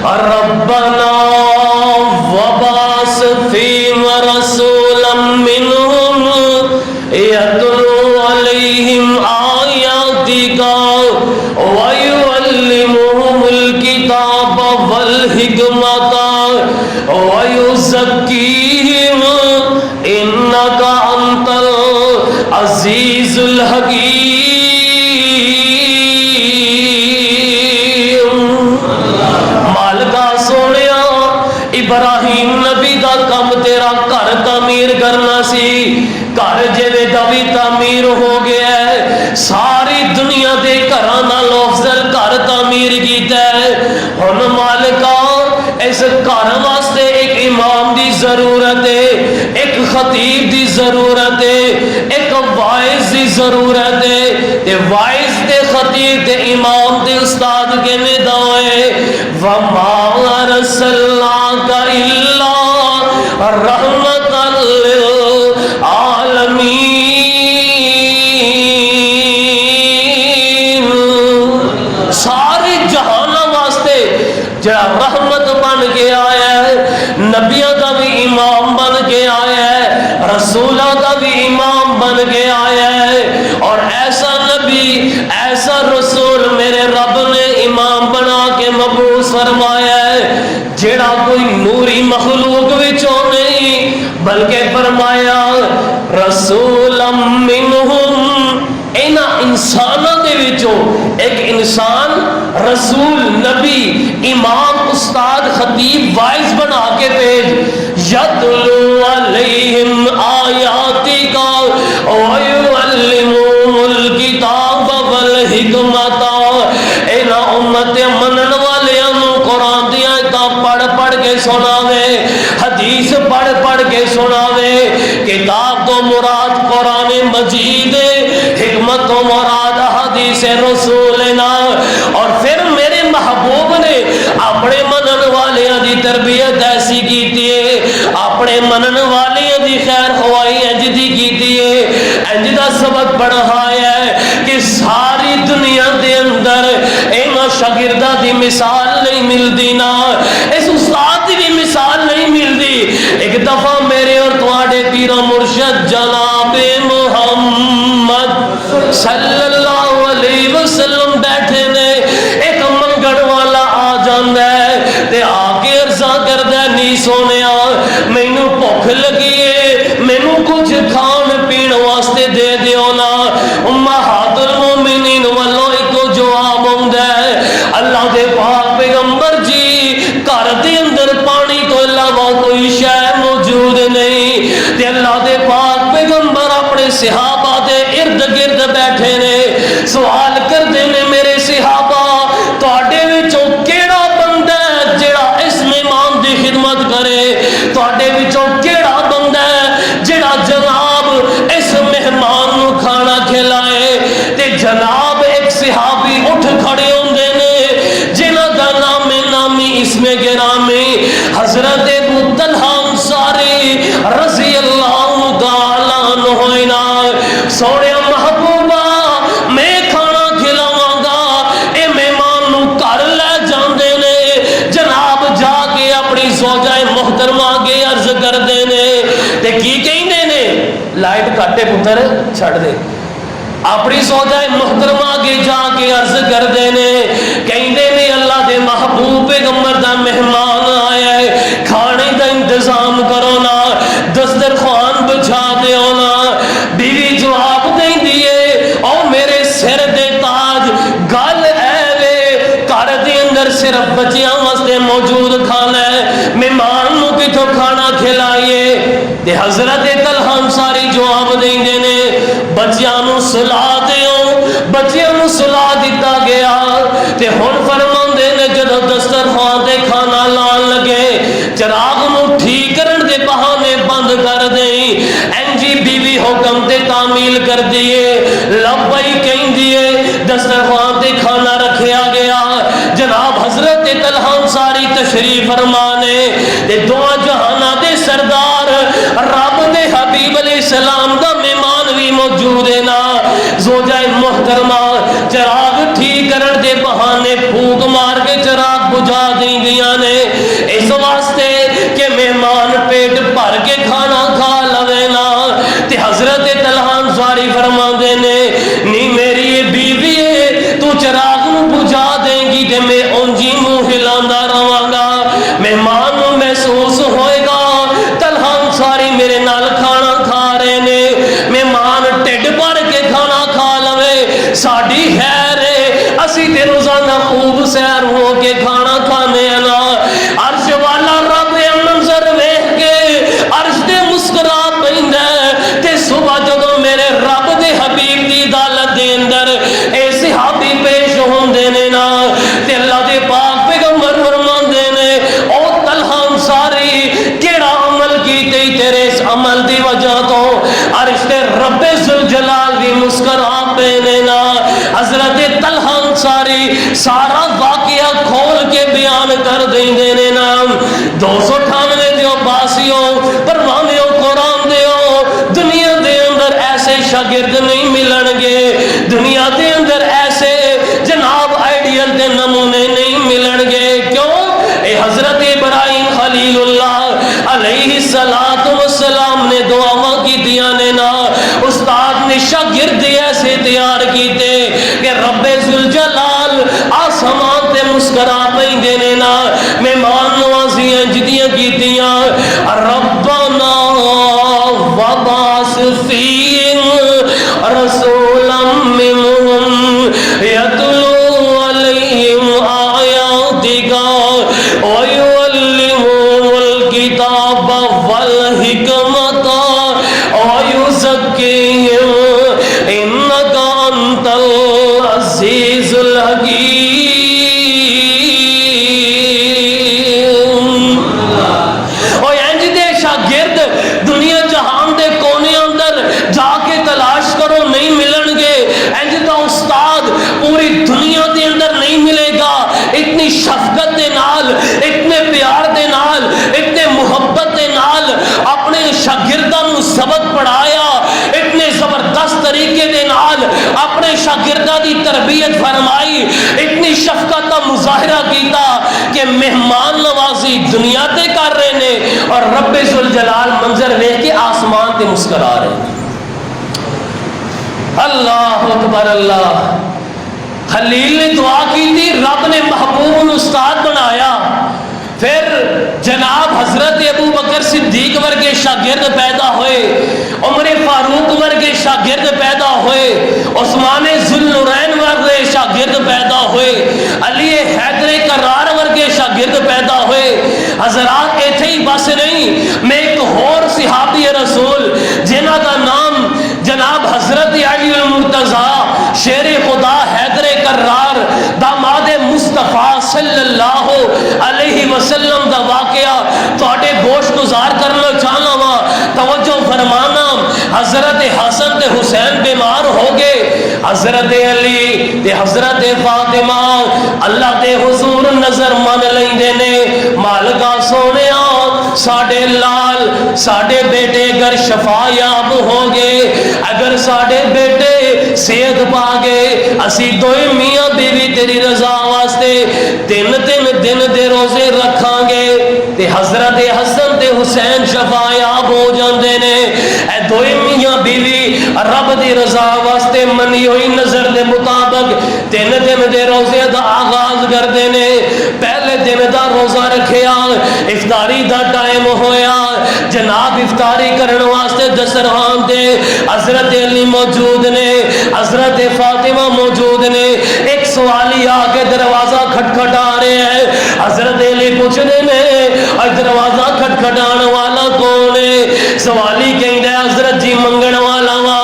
ربنا وبعث فیہم رسولا منہم یتلو علیہم آیاتک ویعلمہم الکتاب والحکمۃ ویزکیہم انک انت العزیز الحکیم۔ مالکا سونیا ابراہیم نبی دا کم تیرا گھر تعمیر کرنا سی، گھر جویں دا وی تعمیر ہو گیا ہے، ساری دنیا دے گھراں نالوں افضل گھر تعمیر کیتا ہے۔ ہن مالکا اس گھر واسطے ایک امام دی ضرورت ہے، ایک خطیب دی ضرورت ہے، ایک واعظ دی ضرورت ہے، تے واعظ تے خطیب تے امام تے استاد کیویں دا ہوئے؟ وما ارسلناک الا رحمۃ للعالمین، سارے جہان واسطے جڑا رحمت بن کے آیا ہے، نبیوں کا بھی امام بن کے آیا ہے، رسولوں کا بھی امام بن کے آیا ہے، اور ایسا نبی ایسا رسول میرے رب نے امام بنا کے مبعوث فرمایا ہے جڑا کوئی نوری مخلوق وچوں نہیں، بلکہ فرمایا رسولا منہم، اینا انسانوں دے وچوں ایک انسان رسول نبی امام استاد خطیب واعظ بنا کے بھیج، یتلو علیہم آیاتک ویعلمہم الکتاب والحکمۃ، اینا امت منن والیاں نوں قرآن دی آیتاں پڑھ پڑھ کے سناوے، حدیث پڑھ پڑھ کے سناوے، کتاب تو مراد قرآن مجید، حکمت تو مراد حدیث رسولنا، اور پھر میرے محبوب نے اپنے منن والیاں دی تربیت ایسی کیتی ہے، اپنے منن والیاں دی خیر خواہی انج دی کیتی ہے، انج دا سبق پڑھایا ہے کہ ساری دنیا دے اندر اینا شاگرداں دی مثال نہیں ملدی، نا اس استاد دی بھی مثال نہیں ملدی۔ ایک دفعہ میرے اور تواڈے پیر و مرشد جناب محمد صلی اللہ علیہ وسلم بیٹھے نے، ایک منگڑ والا آ جاندا ہے تے آ کے عرض کردا ہے، نہیں سونیا مینوں بھوک لگی ہے، مینوں کچھ کھان پین واسطے دے دیو نا۔ امہات المومنین والوں ایک جواب ہوندا ہے، اللہ دے پاک پیغمبر جی گھر دے اندر پانی تو علاوہ کوئی شے موجود نہیں، تے اللہ دے پاک پیغمبر اپنے صحابہ دے ارد گرد بیٹھے نے، سوال کردے نے میرے صحابہ تواڈے وچوں کیڑا بندہ ہے جڑا اس مہمان دی خدمت کرے، تواڈے وچوں کیڑا بندہ ہے جڑا جناب اس مہمان نو کھانا کھلائے؟ تے جناب ایک صحابی اٹھ کھڑے ہوندے نے جنہاں دا نام نامی اسم گرامی حضرت ابو طلحہ انصاری رضی اللہ تعالیٰ عنہ ہوئینا، سوڑے محبوبہ میں کھانا کھلاواں گا، اے مہمان نو گھر لے جاندے نے، جناب جا کے اپنی زوجہ محترمہ کے عرض کر دینے تے کی کہندے نے، لائٹ کٹے پتر چھڑ دے، اپنی زوجہ محترمہ کے جا کے عرض کر دینے، کہندے نے اللہ دے محبوب پیغمبر دا مہمان آیا ہے، کھانے دا انتظام کرو نا، دسترخوان بچھا دیو نا۔ بیوی جواب دیں دیئے، او میرے سر دے تاج گل اے وے، گھر دے اندر صرف بچیاں واسطے موجود کھانا ہے، مہمان نو کتھوں کھانا کھلائیے؟ تے حضرت طلحہ انصاری جواب دیں دینے، بچیاں نو سلا دیو، بچیاں نو سلا دیتا گیا، تے ہن فرماندے نے جدو دسترخوان تے کھانا لان لگے، چراغ نو ٹھیک کرن دے بہانے بند کر دیں، انجی بیوی حکم تے تعمیل کر دیے، لبائی کہیں دیے، دسترخوان تے کھانا رکھیا گیا، جناب حضرت طلحہ انصاری تشریف فرمانے تے دعا جہانہ دے سردار رب دے حبیب علیہ السلام دا مہمان بھی موجود ہے نا، زوجہ محترمہ چراغ ٹھیک کرن دے بہانے پھوک مار کے چراغ بجھا دی گیا نے، اس واسطے کہ مہمان پیٹ بھر کے کھانا کھا لوے نا۔ تے حضرت طلحہ انصاری فرما دے نے نی میری یہ بیوی ہے، تو چراغ نو بجھا دیں گی تے میں اونجی منہ ہلاندا رہاں گا، مہمان نو محسوس ہوئے گا طلحہ انصاری میرے نال کھانا کھا رہے نے، مہمان ٹھڈ بھر کے کھانا کھا لوے ساڈی خیر ہے، اسی تے روزانہ خوب سیر ہو کے کھانا کھانے نا۔ عرش والا رب منظر ویکھ کے عرش تے مسکرا پیندا تے صبح جدوں میرے رب دے حبیب دی عدالت دے اندر اے صحابی پیش ہوندے نے نا، تے اللہ دے پاک پیغمبر فرماندے نے او طلحہ انصاری کیڑا عمل کیتے تیرے اس عمل دی وجہ تو عرش تے رب ذوالجلال دی مسکرا پینے نا۔ حضرت طلحہ انصاری سارا واقعہ کھول کے بیان کر دیں نے نا۔ 298 دیو باسیوں پروانیوں قرآن دیو، دنیا دے اندر ایسے شاگرد نہیں ملن گے، دنیا دے اندر ایسے جناب آئیڈیل دے نمونے نہیں ملن گے، کیوں؟ اے حضرت ابراہیم خلیل اللہ علیہ السلام نے دعاواں کی دیا نے نا، استاد نے شاگرد ایسے تیار کیتے کہ رب ذوالجلال آسمان تے مسکرا پیندے نے نا، مہمان نوازیاں جدیاں کیتیاں ربنا وبعث فیہم رسولا منہم یتلو علیہم آیاتک ویعلمہم الکتاب والحکمت ویزکیہم انک انت العزیز الحکیم۔ اور انج دے شاگرد دنیا جہان دے کونے اندر جا کے تلاش کرو نہیں ملن گے، انج دا استاد پوری دنیا دے اندر نہیں ملے گا، اتنی شفقت دے نال، اتنے پیار دے نال، اتنے محبت دے نال اپنے شاگرداں نو سبق پڑھایا، اتنے زبردست طریقے دے نال اپنے شاگرداں دی تربیت فرمائی، اتنی شفقت کا مظاہرہ کیتا کہ مہمان نوازی دنیا تے کر رہے نے اور رب ذوالجلال منظر دیکھ کے آسمان تے مسکرا رہے ہیں۔ اللہ اکبر اللہ۔ خلیل نے دعا کی تھی، رب نے محبوب استاد بنایا، پھر جناب حضرت ابو بکر صدیق ورگے شاگرد پیدا ہوئے، عمر فاروق ورگے شاگرد پیدا ہوئے، عثمان ذوالنورین ورگے شاگرد پیدا ہوئے، علی حیدر کرار ورگے شاگرد پیدا ہوئے۔ حضرات ایتھے ہی بس نہیں، میں ایک اور صحابی رسول جنہ کا نام جناب حضرت علی المرتضیٰ شیر خدا حیدر کرار داماد مصطفیٰ صلی اللہ علیہ وسلم دا واقعہ تواڈے گوش گزار کرنا چاہنا وا، توجہ فرمانا۔ حضرت حسن تے حسین بیمار ہو گئے، حضرت علی تے حضرت فاطمہ اللہ دے حضور نظر من لیندے نے، مالکا سونیا ساڈے لال ساڈے بیٹے اگر شفا یاب ہو گئے، اگر ساڈے بیٹے صحت پا گئے، اسی دوئے میاں بیوی تیری رضا واسطے تین دن دے روزے رکھاں گے، تے حضرت حسن تے حسین شفا یاب ہو جاندے نے۔ اے دوئے میاں بیوی رب دی رضا واسطے منی ہوئی نظر دے مطابق تین دن دے روزے دا آغاز کردے نے۔ پہلے دن دا روزہ رکھیا، افطاری دا ٹائم ہویا، جناب افطاری کرن واسطے دسترخوان تے حضرت علی موجود نے، حضرت فاطمہ موجود نے۔ ایک سوالی آ کے دروازہ کھٹکھٹا رہے ہیں، حضرت علی پوچھنے نے دروازہ کھٹکھٹان والا کون ہے؟ سوالی کہندا ہے حضرت جی منگن والا وا،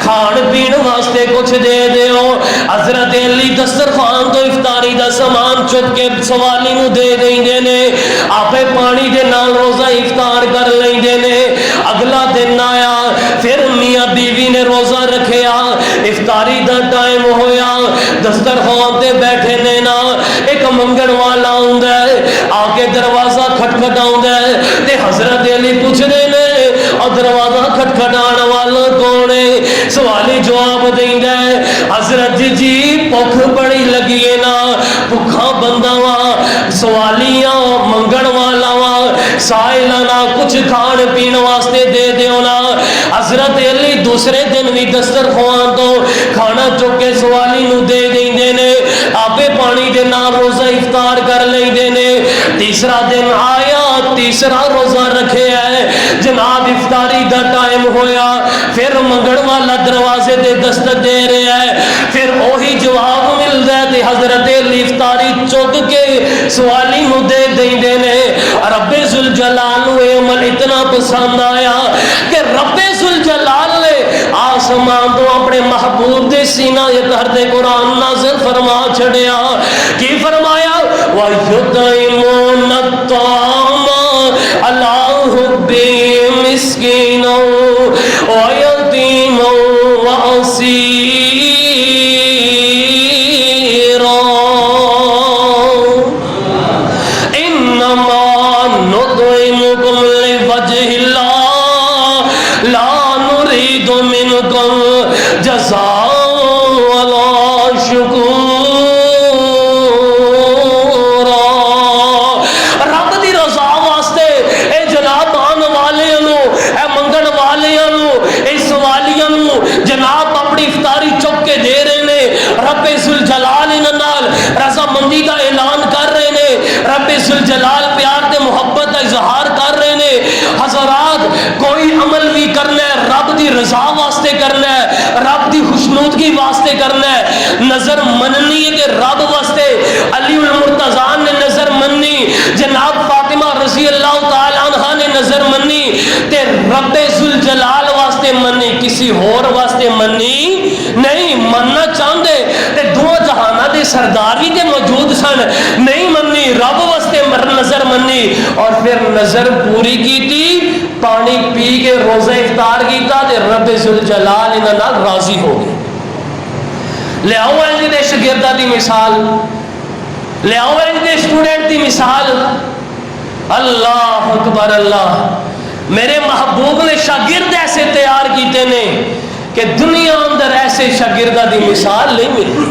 کھان پین واسطے کچھ دے دیو۔ حضرت علی دسترخوان تو افطاری دا سامان چک کے سوالی نو دے دیندے نے، آپے پانی دے نال روزہ افطار کر لیندے نے۔ اگلا دن آیا، پھر میاں بیوی نے روزہ رکھیا، افطاری دا ٹائم ہویا، دسترخوان تے بیٹھے نے نا، ایک منگن والا ہوندا ہے، آ کے دروازہ کھٹکھٹاوندا ہے تے حضرت علی پوچھدے نے دروازہ کھٹکھٹان والا کون ہے؟ سوالی جواب دیندا ہے حضرت جی بھوک بڑی لگی ہے نا، بھوکا بندہ وا، سوالیاں منگن والا وا، سائلاں کچھ کھان پین واسطے دے دیو نا۔ حضرت علی دوسرے دن بھی دسترخوان تو کھانا چک کے سوالی نو دے دیندے نے، آپے پانی دے نال روزہ افطار کر لیندے نے۔ تیسرا دن آیا، تیسرا روزہ رکھے ہے، جناب افطاری دا ٹائم ہویا، پھر منگن والا دروازے دے دستک دے رہا ہے، پھر وہی جواب ملدا ہے تے حضرت علی افطاری چک کے سوالی نو دے دیندے نے۔ رب ذوالجلال نو یہ عمل اتنا پسند آیا کہ رب ذوالجلال نے آسمان تو اپنے محبوب دے سینہ اطہر دے قرآن نازل فرما چھڑیا۔ کی فرمایا؟ وَيُطْعِمُونَ الطَّعَامَ عَلَىٰ حُبِّهِ مِسْكِينًا وَيَتِيمًا وَأَسِيرًا إِنَّمَا نُطْعِمُكُمْ لِوَجْهِ اللَّهِ لَا نُرِيدُ مِنكُمْ جَزَاءً وَلَا شُكُورًا۔ رب دی رضا واسطے اے جناب آن والے نو، اے منگن والے نو، اے سوالیاں نو جناب اپنی افطاری چک کے دے رہے نے۔ رب ذوالجلال انہاں نال رضا مندی دا اعلان کر رہے نے، رب ذوالجلال پیار تے محبت دا اظہار کر رہے نے۔ حضرات کوئی عمل بھی کرنا ہے رب دی رضا واسطے کرنا ہے، رب دی خوشنودگی واسطے کرنا ہے۔ نظر مننی ہے کہ رب واسطے علی المرتضیٰ نے نظر مننی، جناب فاطمہ رضی اللہ تعالی عنہ نے نظر مننی تے رب ذوالجلال واسطے مننی، کسی اور واسطے مننی نہیں۔ مننا چاہندے تے دو جہانہ دے سردار بھی تے موجود سن، نہیں مننی، رب واسطے نظر مننی، اور پھر نظر پوری کی تھی، پانی پی کے روزہ افطار کیتا تے رب ذوالجلال انہاں نال راضی ہو گئے۔ لے آؤ انج دے شاگرداں دی مثال، لے آؤ انج دے سٹوڈنٹ دی مثال۔ اللہ اکبر اللہ، میرے محبوب نے شاگرد ایسے تیار کیتے نے کہ دنیا اندر ایسے شاگرداں دی مثال نہیں ملتی۔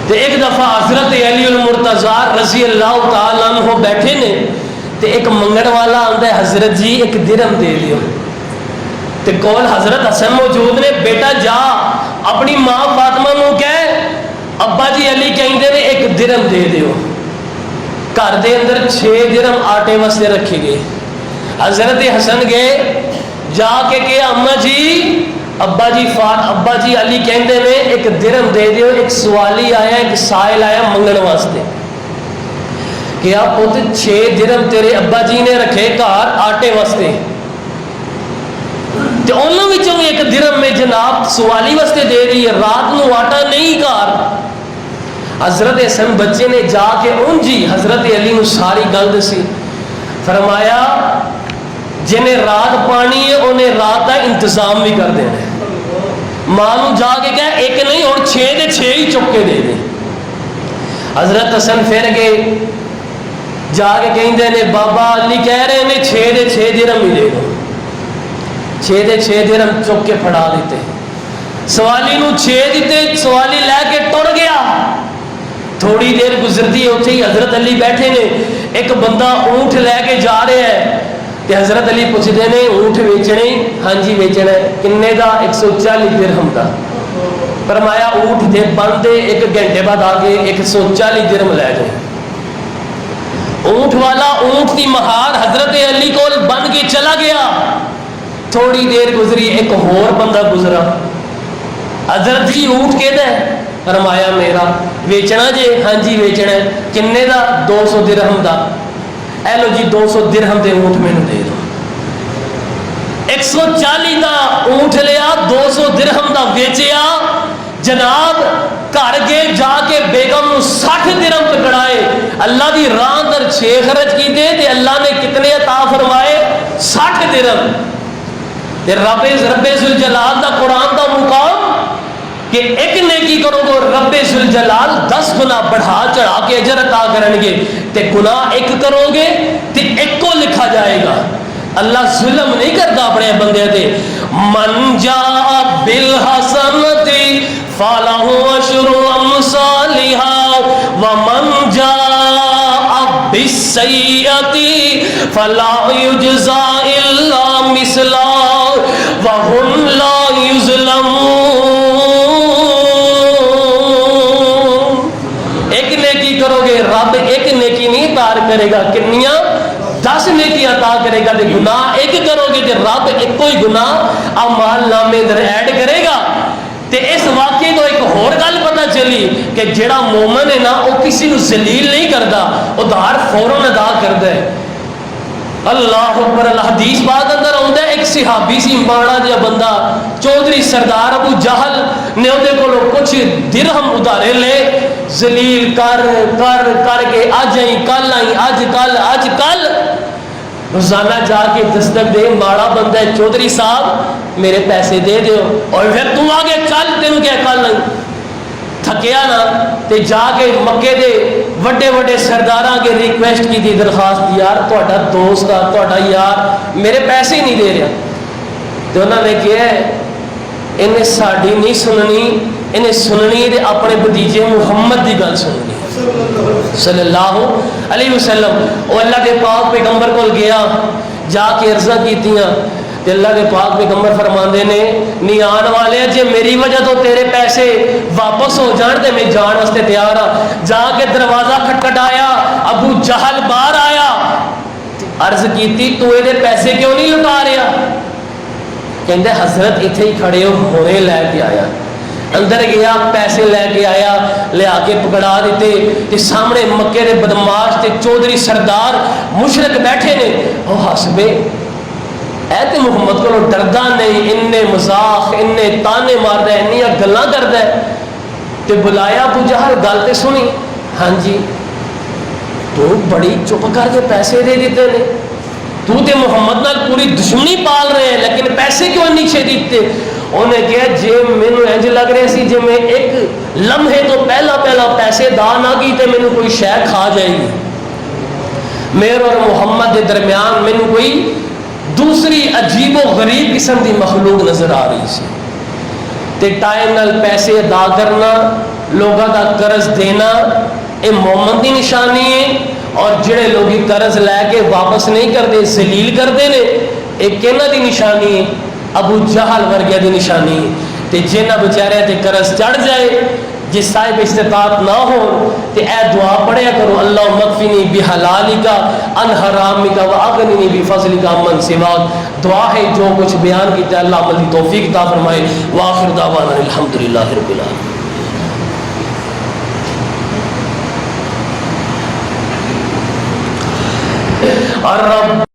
تے ایک دفعہ حضرت علی المرتضیٰ رضی اللہ تعالی عنہ بیٹھے نے تے ایک منگن والا آندا ہے حضرت جی ایک درہم دے دیو، تے کول حضرت حسن موجود نے، بیٹا جا اپنی ماں فاطمہ نو کہہ ابا جی علی کہندے نے ایک درہم دے دیو۔ گھر دے اندر 6 درہم آٹے واسطے رکھے گئے۔ حضرت حسن گئے جا کے کہا اما جی ابا جی علی کہندے نے ایک درہم دے دیو، ایک سوالی آیا ایک سائل آیا منگن واسطے۔ کیا پوت 6 درہم تیرے ابا جی نے رکھے گھر آٹے واسطے، تے انہوں وچوں ایک درہم میں جناب سوالی واسطے دے دی، رات نو آٹا نہیں گھر۔ حضرت حسن بچے نے جا کے جی حضرت علی نو ساری گل دسی، فرمایا جنہیں رات پانی ہے انہیں رات کا انتظام بھی کر دینا ہے۔ ماں نو جا کے کہا ایک نہیں اور 6 دے 6 ہی چک کے دے دے۔ حضرت حسن پھر گئے جا کے کہندے نے بابا علی کہہ رہے نے 6 دے 6 درہم ہی دے دو۔ 6 دے 6 درہم چک کے پھڑا دیتے، سوالی نو 6 دیتے، سوالی لے کے ٹر گیا۔ تھوڑی دیر گزرتی اتنے ہی حضرت علی بیٹھے نے، ایک بندہ اونٹ لے کے جا رہا ہے تے حضرت علی پوچھتے نے اونٹ ویچنے؟ ہاں جی ویچنا ہے، کنے دا؟ 140 درہم دا۔ فرمایا اونٹ دے بندے 1 گھنٹے بعد آ کے 140 درہم لے جائے۔ اونٹ والا اونٹ کی مہار حضرت علی کو بن کے چلا گیا۔ تھوڑی دیر گزری ایک اور بندہ گزرا، حضرت جی اونٹ کہتا ہے؟ فرمایا میرا۔ ویچنا جے؟ ہاں جی ویچنا ہے، کنے دا؟ 200 درہم دا۔ اے لو جی 200 درہم دے اونٹ میں دے دو۔ 140 دا اونٹ لیا، 200 درہم دا ویچیا، جناب گھر گئے جا کے بیگم نو 60 درہم پکڑائے، اللہ دی راہ اندر 6 خرچ کیتے تے اللہ نے کتنے عطا فرمائے؟ 60 درہم۔ تے رب ذوالجلال دا قرآن دا مقام کہ ایک نیکی کرو گے رب ذوالجلال 10 گنا بڑھا چڑھا کے اجر عطا کریں گے، تے گناہ ایک کرو گے تے ایک کو لکھا جائے گا، اللہ ظلم نہیں کرتا اپنے بندے تے. من جاء بالحسنۃ فلہ عشر امثالها ومن جاء بالسیئۃ فلا یجزى الا مثلها وهم لا یظلمون. ایک نیکی کرو گے رب ایک نیکی نہیں عطا کرے گا, کنیاں 10 نیکی عطا کرے گا. گناہ ایک کرو گے تو رب ایک کوئی گناہ اعمال نامے اندر ایڈ کرے گا. تے اس واقعے تو ایک اور گل پتہ چلی کہ جڑا مومن ہے نا وہ کسی کو ذلیل نہیں کرتا, وہ دار فوراً ادا کرتا ہے. اللہ اکبر. الحدیث پاک اندر آتا ہے ایک صحابی سی ماڑا جہا بندہ چودھری سردار ابو جہل نے وہ کو کچھ درہم ادھارے لے, ذلیل کر کر کر کے اج آئی کل آئی اج کل اج کل. روزانہ جا کے دستک دے, ماڑا بندہ ہے چودھری صاحب میرے پیسے دے دیو, اور پھر تو آگے کل تینوں کیا کل نہیں تھکیا نا تے جا کے مکے دے وڈے وڈے سرداراں کے ریکویسٹ کی تھی, درخواست یار تہاڈا دوست آ تہاڈا یار میرے پیسے نہیں دے رہا. تو انہوں نے کہا انہیں ساڈی نہیں سننی, انہیں سننی تے اپنے بھتیجے محمد دی گل سننی صلی اللہ علیہ وسلم. وہ اللہ کے پاک پیغمبر کو گیا, جا کے عرضاں کیتیاں تے اللہ کے پاک پیغمبر فرماندے نے نہیں آن والے جے میری وجہ تو تیرے پیسے واپس ہو جان تے میں جان واسطے تیار ہاں. جا کے دروازہ کھٹکھٹایا, ابو جہل باہر آیا, عرض کیتی تو یہ پیسے کیوں نہیں لٹا رہا؟ کہندے حضرت اتھے ہی کھڑے ہو ہونے لے کے آیا. اندر گیا پیسے لے کے آیا, لے آ کے پکڑا دیتے تے سامنے مکے دے بدماش تے چودھری سردار مشرک بیٹھے نے. وہ ہسبے اے تے محمد کو ڈردا نہیں, انہیں مزاق انہیں تانے ماردا ہے, انیاں گلاں کردا ہے. تے بلایا ابو جہل گل تے سنی, ہاں جی تو بڑی چپ کر کے پیسے دے دیتے نے, تو تے محمد نال پوری دشمنی پال رہے ہیں لیکن پیسے کیوں نیچے دیتے؟ انہیں کہا جی مینو انج لگ رہے سی جی میں ایک لمحے تو پہلا پیسے دا نہ کی تے مینو کوئی شے کھا جائے گی. میرے اور محمد کے درمیان مینو کوئی دوسری عجیب و غریب قسم کی مخلوق نظر آ رہی سی. تے ٹائم نال پیسے ادا کرنا, لوگوں کا قرض دینا, یہ مومن کی نشانی ہے. اور جڑے لوگ قرض لے کے واپس نہیں کرتے ذلیل کرتے ہیں, یہ کہنا دی نشانی ہے, ابو جہل ورگیا دی نشانی ہے. تے جنہ بچارے تے قرض چڑھ جائے, جس صاحب استطاعت نہ ہو تے اے دعا پڑھیا کرو, اللہ مکفنی بحلالک عن حرامک واغننی بفضلک عمن سواک. دعا ہے جو کچھ بیان کیتا اللہ عمل کی توفیق عطا فرمائے. واخر دعوانا الحمدللہ رب العالمین.